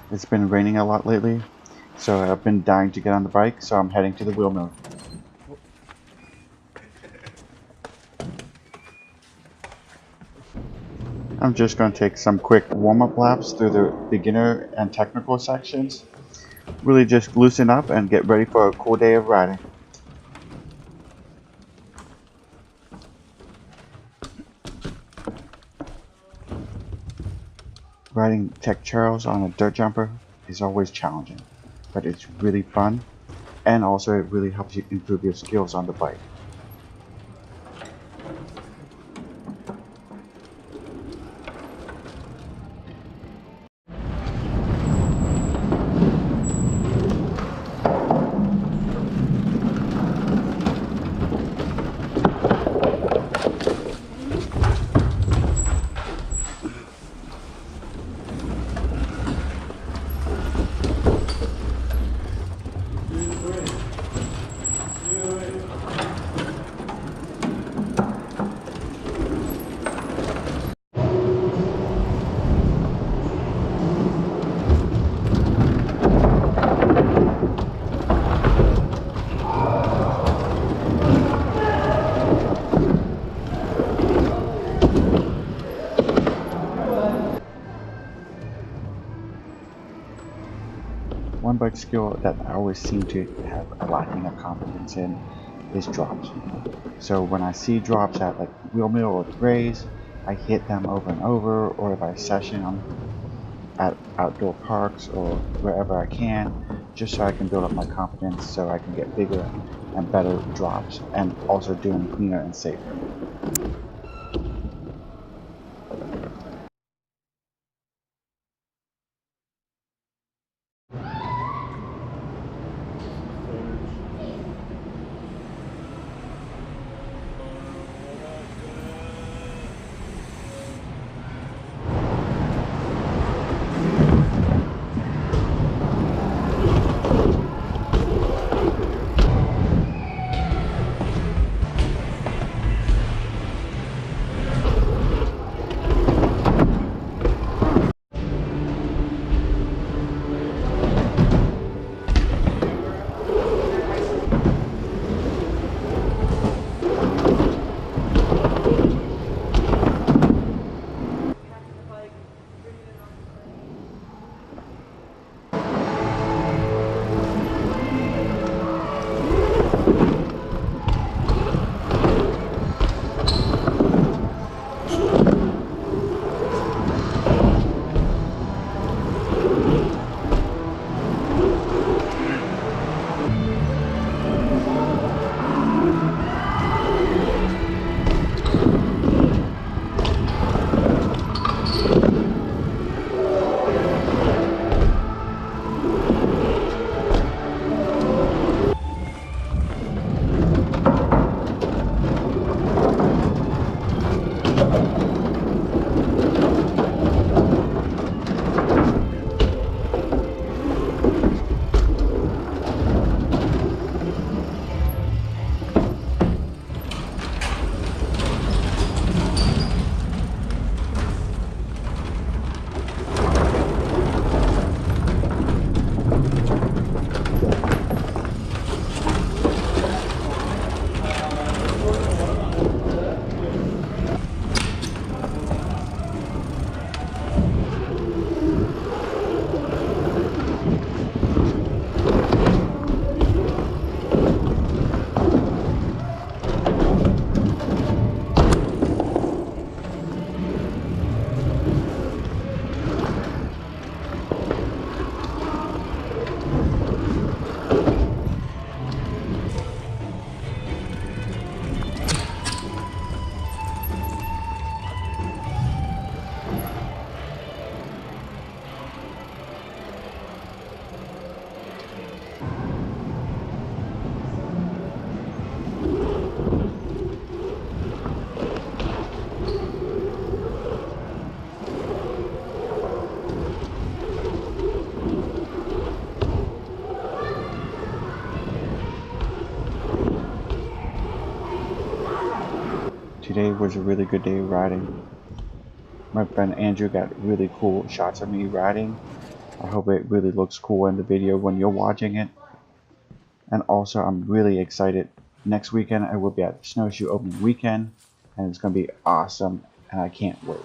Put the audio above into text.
It's been raining a lot lately, so I've been dying to get on the bike, so I'm heading to the wheel mill. I'm just going to take some quick warm-up laps through the beginner and technical sections. Really just loosen up and get ready for a cool day of riding. Riding tech trails on a dirt jumper is always challenging, but it's really fun, and also it really helps you improve your skills on the bike. One bike skill that I always seem to have a lacking of confidence in is drops. So when I see drops at like wheel mill or race, I hit them over and over, or if I session them at outdoor parks or wherever I can, just so I can build up my confidence so I can get bigger and better drops, and also do them cleaner and safer. Today was a really good day riding. My friend Andrew got really cool shots of me riding, I hope it really looks cool in the video when you're watching it. And also, I'm really excited. Next weekend, I will be at Snowshoe Opening Weekend, and it's going to be awesome, and I can't wait.